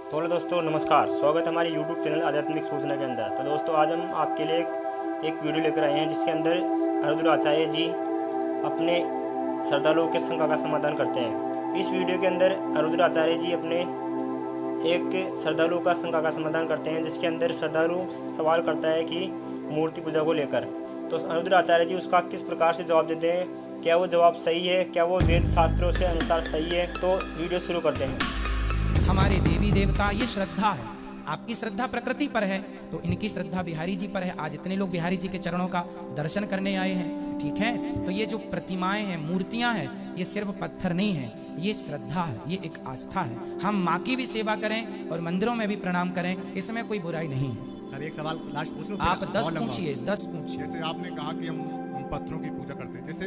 तो हेलो दोस्तों, नमस्कार। स्वागत है हमारे YouTube चैनल आध्यात्मिक सूचना के अंदर। तो दोस्तों, आज हम आपके लिए एक वीडियो लेकर आए हैं जिसके अंदर अनिरुद्ध आचार्य जी अपने श्रद्धालुओं के शंका का समाधान करते हैं। इस वीडियो के अंदर अनिरुद्ध आचार्य जी अपने एक श्रद्धालु का शंका का समाधान करते हैं, जिसके अंदर श्रद्धालु सवाल करता है कि मूर्ति पूजा को लेकर। तो अनिरुद्ध आचार्य जी उसका किस प्रकार से जवाब देते हैं, क्या वो जवाब सही है, क्या वो वेद शास्त्रों से अनुसार सही है। तो वीडियो शुरू करते हैं। हमारे देवी देवता, ये श्रद्धा है। आपकी श्रद्धा प्रकृति पर है तो इनकी श्रद्धा बिहारी जी पर है। आज इतने लोग बिहारी जी के चरणों का दर्शन करने आए हैं, ठीक है। तो ये जो प्रतिमाएं हैं, मूर्तियां हैं, ये सिर्फ पत्थर नहीं है, ये श्रद्धा है, ये एक आस्था है। हम माँ की भी सेवा करें और मंदिरों में भी प्रणाम करें, इसमें कोई बुराई नहीं है। सर, एक सवाल लास्ट पूछ लो। आप 10 पूछिए, 10 पूछिए। जैसे आपने कहा कि हम पत्थरों की पूजा करते हैं। जैसे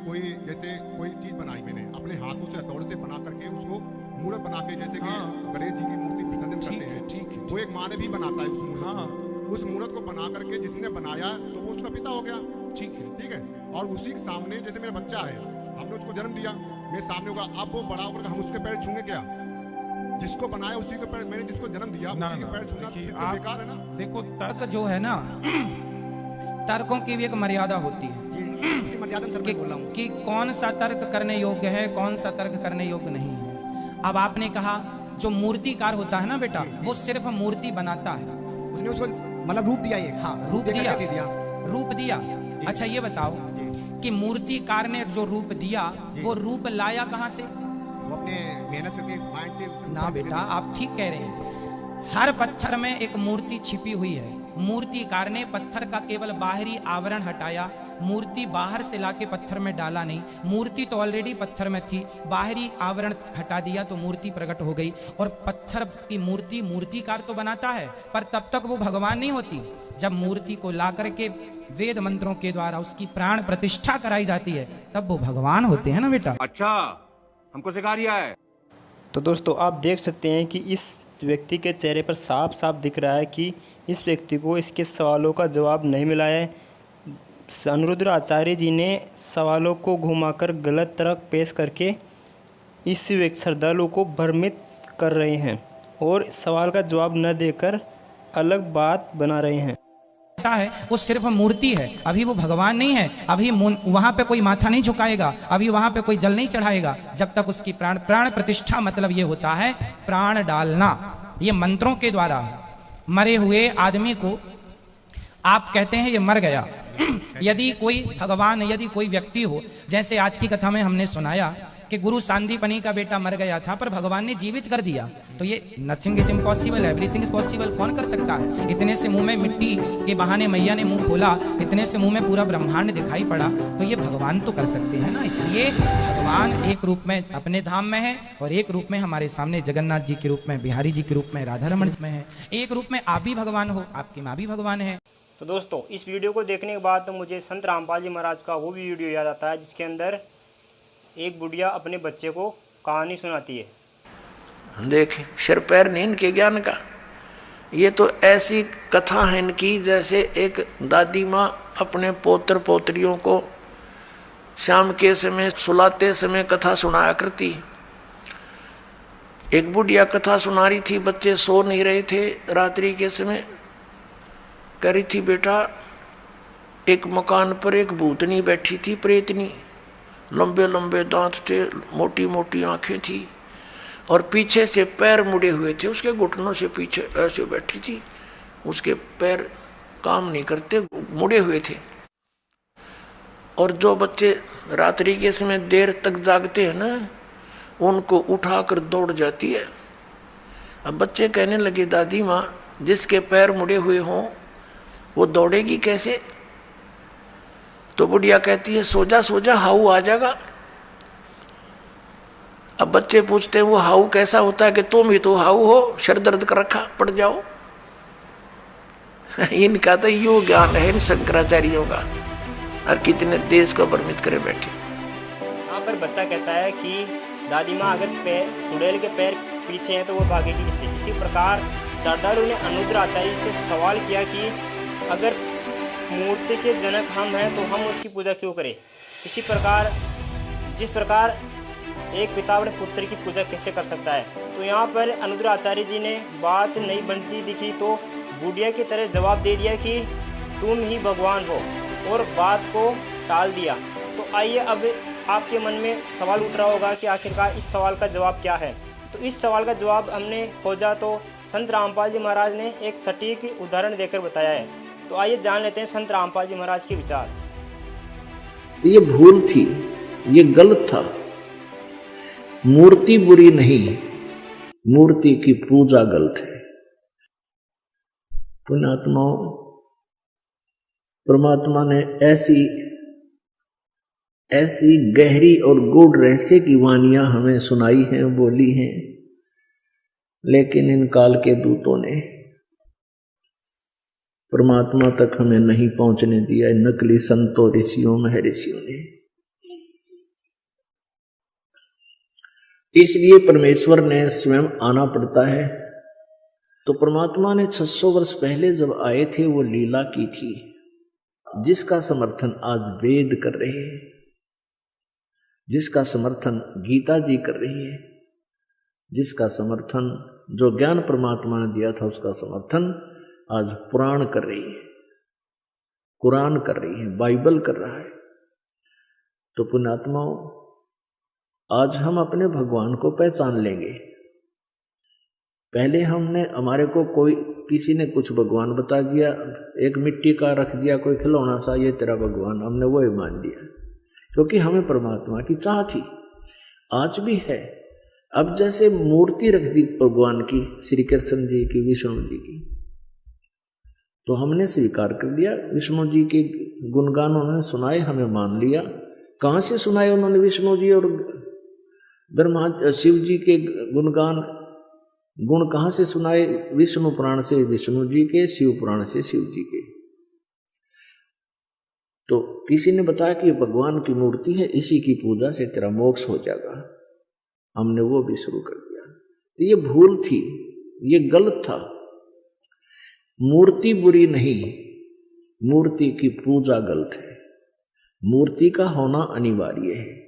कोई चीज बनाई, मैंने अपने हाथों से हथौड़े से बना करके उसको मूर्त बना के, जैसे कि गणेश जी की मूर्ति विसर्जन करते हैं, ठीक है। वो एक माँ ने भी बनाता है उस मूर्त उस मूर्त को बना करके जिसने बनाया तो वो उसका पिता हो गया, ठीक है। और उसी के सामने जैसे मेरा बच्चा है, हमने उसको जन्म दिया, मेरे सामने होगा, अब वो बड़ा होकर हम उसके पैर छूंगे क्या? जिसको बनाया उसी के पैर, मैंने जिसको जन्म दिया उसी के पैर छूना तो बेकार है ना। देखो, तर्क जो है ना, तर्कों की भी एक मर्यादा होती है कि कौन सा तर्क करने योग्य है, कौन सा तर्क करने योग्य नहीं है। अब आपने कहा जो मूर्तिकार होता है ना बेटा, वो सिर्फ मूर्ति बनाता है, उसने उसको मतलब रूप दिया। ये हाँ, रूप दिया। अच्छा, ये बताओ कि मूर्तिकार ने जो रूप दिया, वो रूप लाया कहाँ से? वो अपने मेहनत करके, माइंड से ना बेटा, आप ठीक कह रहे हैं। हर पत्थर में एक मूर्ति छिपी हुई है। मूर्तिकार ने पत्थर का केवल बाहरी आवरण हटाया, मूर्ति बाहर से लाके पत्थर में डाला नहीं। मूर्ति तो ऑलरेडी पत्थर में थी, बाहरी आवरण हटा दिया तो मूर्ति प्रकट हो गई। और पत्थर की मूर्ति मूर्तिकार तो बनाता है, पर तब तक वो भगवान नहीं होती। जब मूर्ति को ला करके वेद मंत्रों के द्वारा उसकी प्राण प्रतिष्ठा कराई जाती है, तब वो भगवान होते हैं ना बेटा। अच्छा, हमको सिखा रिया है। तो दोस्तों, आप देख सकते हैं कि इस व्यक्ति के चेहरे पर साफ साफ दिख रहा है कि इस व्यक्ति को इसके सवालों का जवाब नहीं मिला है। अनिरुद्ध आचार्य जी ने सवालों को घुमाकर गलत तर्क पेश करके इस श्रद्धालु को भ्रमित कर रहे हैं और सवाल का जवाब न देकर अलग बात बना रहे हैं। है वो सिर्फ मूर्ति है, अभी वो भगवान नहीं है। अभी वहां पे कोई माथा नहीं झुकाएगा, अभी वहां पे कोई जल नहीं चढ़ाएगा जब तक उसकी प्राण प्रतिष्ठा, मतलब ये होता है प्राण डालना, ये मंत्रों के द्वारा है। मरे हुए आदमी को आप कहते हैं ये मर गया। यदि कोई भगवान, यदि कोई व्यक्ति हो, जैसे आज की कथा में हमने सुनाया कि गुरु सांदीपनी का बेटा मर गया था पर भगवान ने जीवित कर दिया, तो ये nothing is impossible, everything is possible. कौन कर सकता है? इतने से मुंह में मिट्टी के बहाने मैया ने मुंह खोला, इतने से मुंह में पूरा ब्रह्मांड दिखाई पड़ा, तो ये भगवान तो कर सकते हैं ना। इसलिए भगवान एक रूप में अपने धाम में है और एक रूप में हमारे सामने जगन्नाथ जी के रूप में, बिहारी जी के रूप में, राधा रमण जी में है। एक रूप में आप भी भगवान हो, आपकी माँ भी भगवान है। तो दोस्तों, इस वीडियो को देखने के बाद तो मुझे संत रामपाल जी महाराज का वो भी वीडियो याद आता है जिसके अंदर एक बुढ़िया अपने बच्चे को कहानी सुनाती है। देख, सिर पैर नींद के ज्ञान का, ये तो ऐसी कथा है इनकी जैसे एक दादी माँ अपने पोत्र पोत्रियों को शाम के समय सुलाते समय कथा सुनाया करती। एक बुढ़िया कथा सुना रही थी, बच्चे सो नहीं रहे थे रात्रि के समय। कह रही थी, बेटा, एक मकान पर एक भूतनी बैठी थी, प्रेतनी। लंबे लंबे दांत थे, मोटी मोटी आंखें थी और पीछे से पैर मुड़े हुए थे, उसके घुटनों से पीछे ऐसे बैठी थी। उसके पैर काम नहीं करते, मुड़े हुए थे। और जो बच्चे रात्रि के समय देर तक जागते हैं ना, उनको उठाकर दौड़ जाती है। अब बच्चे कहने लगे, दादी माँ, जिसके पैर मुड़े हुए हों वो दौड़ेगी कैसे? तो बुढ़िया कहती है, सो जा हाउ आ जाएगा। अब बच्चे पूछते हैं, वो हाउ कैसा होता है? कि तुम ही तो हाउ हो, सर दर्द कर रखा, पड़ जाओ। इनका तो यो ज्ञान है इन शंकराचार्यों का, और कितने देश को भ्रमित करे बैठे। यहाँ पर बच्चा कहता है कि दादी माँ, अगर चुड़ैल के पैर पीछे हैं तो वो भागेगी कैसे? इसी प्रकार श्रद्धालु ने अनिरुद्ध आचार्य से सवाल किया कि अगर मूर्ति के जनक हम हैं तो हम उसकी पूजा क्यों करें? इसी प्रकार जिस प्रकार एक पिता अपने पुत्र की पूजा कैसे कर सकता है, तो तो यहाँ पर अनुद्र आचार्य जी ने बात नहीं बनती दिखी तो बुढ़िया की तरह जवाब दे दिया कि तुम ही भगवान हो और बात को टाल दिया। तो आइए अब आपके मन में सवाल उठ रहा होगा कि आखिरकार इस सवाल का जवाब क्या है। तो इस सवाल का जवाब हमने खोजा तो संत रामपाल जी महाराज ने एक सटीक उदाहरण देकर बताया है। तो आइए जान लेते हैं संत रामपाल जी महाराज के विचार। ये भूल थी, ये गलत था। मूर्ति बुरी नहीं, मूर्ति की पूजा गलत है। पुण्यात्माओं, परमात्मा ने ऐसी गहरी और गूढ़ रहस्य की वाणियां हमें सुनाई हैं, बोली हैं, लेकिन इन काल के दूतों ने परमात्मा तक हमें नहीं पहुंचने दिया। नकली संतों, ऋषियों, महर्षियों ने। इसलिए परमेश्वर ने स्वयं आना पड़ता है। तो परमात्मा ने 600 वर्ष पहले जब आए थे वो लीला की थी, जिसका समर्थन आज वेद कर रहे हैं, जिसका समर्थन गीता जी कर रही है, जिसका समर्थन जो ज्ञान परमात्मा ने दिया था उसका समर्थन आज पुराण कर रही है, कुरान कर रही है, बाइबल कर रहा है। तो पुण्यात्माओं, आज हम अपने भगवान को पहचान लेंगे। पहले हमारे को किसी ने कुछ भगवान बता दिया, एक मिट्टी का रख दिया कोई खिलौना सा, ये तेरा भगवान, हमने वो ही मान लिया, क्योंकि हमें परमात्मा की चाह थी, आज भी है। अब जैसे मूर्ति रख दी भगवान की, श्री कृष्ण जी की, विष्णु जी की, तो हमने स्वीकार कर लिया। विष्णु जी के गुणगान उन्होंने सुनाए, हमें मान लिया। कहाँ से सुनाए उन्होंने विष्णु जी और ब्रह्मा शिव जी के गुणगान, गुण कहाँ से सुनाए? विष्णु पुराण से विष्णु जी के, शिव पुराण से शिव जी के। तो किसी ने बताया कि भगवान की मूर्ति है, इसी की पूजा से तेरा मोक्ष हो जाएगा, हमने वो भी शुरू कर दिया। तो ये भूल थी, ये गलत था। मूर्ति बुरी नहीं, मूर्ति की पूजा गलत है। मूर्ति का होना अनिवार्य है।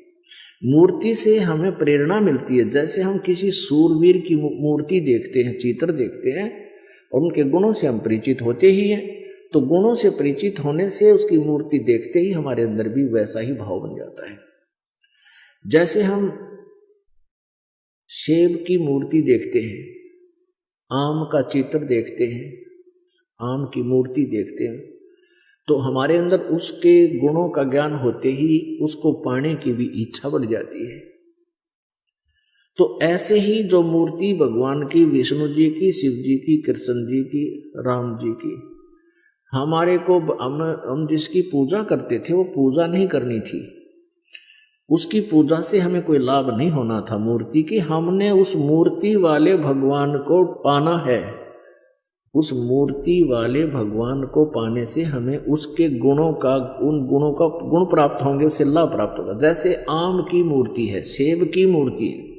मूर्ति से हमें प्रेरणा मिलती है। जैसे हम किसी सूरवीर की मूर्ति देखते हैं, चित्र देखते हैं, और उनके गुणों से हम परिचित होते ही हैं, तो गुणों से परिचित होने से उसकी मूर्ति देखते ही हमारे अंदर भी वैसा ही भाव बन जाता है। जैसे हम सेब की मूर्ति देखते हैं, आम का चित्र देखते हैं, आम की मूर्ति देखते हैं, तो हमारे अंदर उसके गुणों का ज्ञान होते ही उसको पाने की भी इच्छा बढ़ जाती है। तो ऐसे ही जो मूर्ति भगवान की, विष्णु जी की, शिव जी की, कृष्ण जी की, राम जी की, हमारे को हम जिसकी पूजा करते थे वो पूजा नहीं करनी थी। उसकी पूजा से हमें कोई लाभ नहीं होना था मूर्ति की। हमने उस मूर्ति वाले भगवान को पाना है। उस मूर्ति वाले भगवान को पाने से हमें उसके गुणों का, उन गुणों का गुण प्राप्त होंगे, उससे लाभ प्राप्त होगा। जैसे आम की मूर्ति है, सेब की मूर्ति है,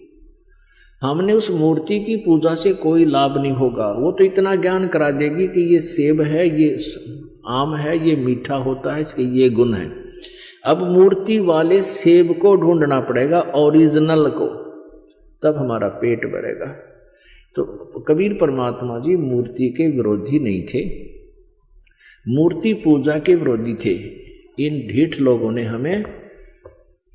हमने उस मूर्ति की पूजा से कोई लाभ नहीं होगा। वो तो इतना ज्ञान करा देगी कि ये सेब है, ये आम है, ये मीठा होता है, इसके ये गुण है। अब मूर्ति वाले सेब को ढूंढना पड़ेगा, ओरिजिनल को, तब हमारा पेट भरेगा। तो कबीर परमात्मा जी मूर्ति के विरोधी नहीं थे, मूर्ति पूजा के विरोधी थे। इन ढीठ लोगों ने हमें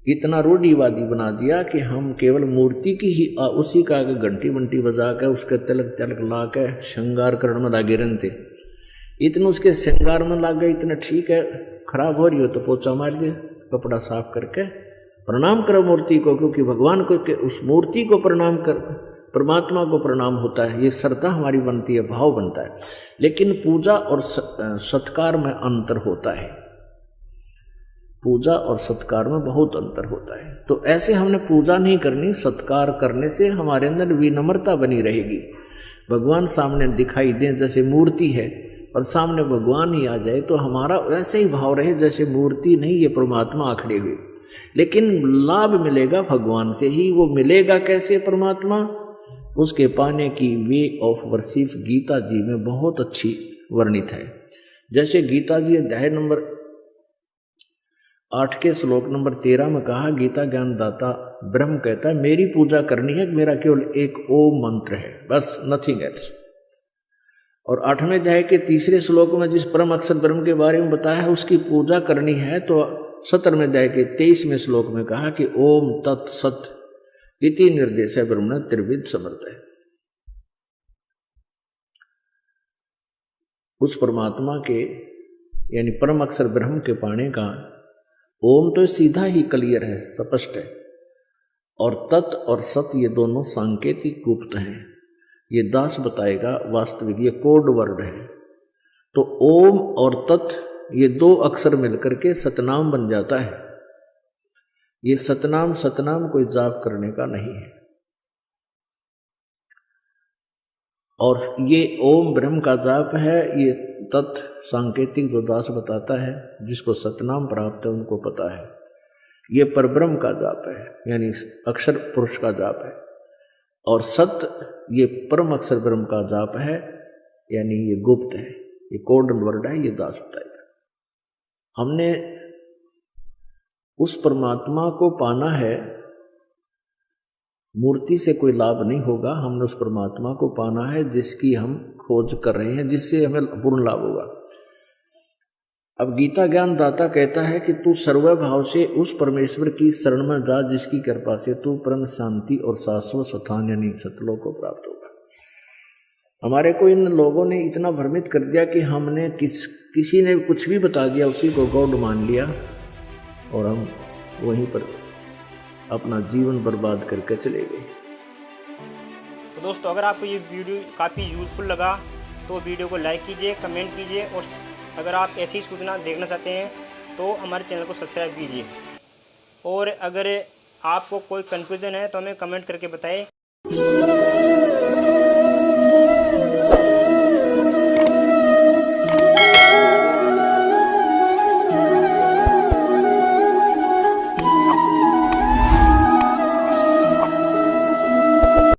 इतना रूढ़िवादी बना दिया कि हम केवल मूर्ति की ही उसी का घंटी बंटी बजा के, उसके तिलक तिलक ला के श्रृंगार करने में लागे रहते। इतना उसके श्रृंगार में लग गए, इतना ठीक है, खराब हो रही हो तो पोछा मार दे, कपड़ा साफ करके प्रणाम करो मूर्ति को, क्योंकि भगवान को उस मूर्ति को प्रणाम कर, परमात्मा को प्रणाम होता है। ये श्रद्धा हमारी बनती है, भाव बनता है। लेकिन पूजा और सत्कार में अंतर होता है। पूजा और सत्कार में बहुत अंतर होता है। तो ऐसे हमने पूजा नहीं करनी, सत्कार करने से हमारे अंदर विनम्रता बनी रहेगी। भगवान सामने दिखाई दें जैसे मूर्ति है, और सामने भगवान ही आ जाए तो हमारा ऐसे ही भाव रहे जैसे मूर्ति नहीं, ये परमात्मा आखड़े हुए। लेकिन लाभ मिलेगा भगवान से ही। वो मिलेगा कैसे परमात्मा? उसके पाने की वे ऑफ वर्शिप गीता जी में बहुत अच्छी वर्णित है। जैसे गीता जी अध्याय नंबर 8 श्लोक नंबर 13 में कहा, गीता ज्ञान दाता ब्रह्म कहता है मेरी पूजा करनी है, मेरा केवल एक ओम मंत्र है, बस, नथिंग एल्स। और 8वें अध्याय के 3 श्लोक में जिस परम अक्षर ब्रह्म के बारे में बताया है उसकी पूजा करनी है, तो 17वें अध्याय के 23वें श्लोक में कहा कि ओम तत्सत इति निर्देश है ब्रह्म त्रिविध समर्थ है। उस परमात्मा के यानी परम अक्षर ब्रह्म के पाने का ओम तो सीधा ही क्लियर है, स्पष्ट है, और तत् और सत ये दोनों सांकेतिक गुप्त हैं, ये दास बताएगा, वास्तविक ये कोड वर्ड है। तो ओम और तत् ये 2 अक्षर मिलकर के सतनाम बन जाता है। ये सतनाम कोई जाप करने का नहीं है। और ये ओम ब्रह्म का जाप है, ये तत् सांकेतिक जो दास बताता है, जिसको सतनाम प्राप्त है उनको पता है, ये परब्रह्म का जाप है, यानी अक्षर पुरुष का जाप है। और सत्य ये परम अक्षर ब्रह्म का जाप है, यानी ये गुप्त है, ये कोडल वर्ड है, ये दास बताएगा। हमने उस परमात्मा को पाना है, मूर्ति से कोई लाभ नहीं होगा, हमने उस परमात्मा को पाना है जिसकी हम खोज कर रहे हैं, जिससे हमें पूर्ण लाभ होगा। अब गीता ज्ञान दाता कहता है कि तू सर्वभाव से उस परमेश्वर की शरण में जा जिसकी कृपा से तू परम शांति और शाश्वत स्थान यानी सतलोक को प्राप्त होगा। हमारे को इन लोगों ने इतना भ्रमित कर दिया कि हमने किसी ने कुछ भी बता दिया, उसी को गॉड मान लिया और हम वहीं पर अपना जीवन बर्बाद करके चले गए। तो दोस्तों, अगर आपको ये वीडियो काफ़ी यूज़फुल लगा तो वीडियो को लाइक कीजिए, कमेंट कीजिए, और अगर आप ऐसी सूचना देखना चाहते हैं तो हमारे चैनल को सब्सक्राइब कीजिए। और अगर आपको कोई कन्फ्यूज़न है तो हमें कमेंट करके बताएं।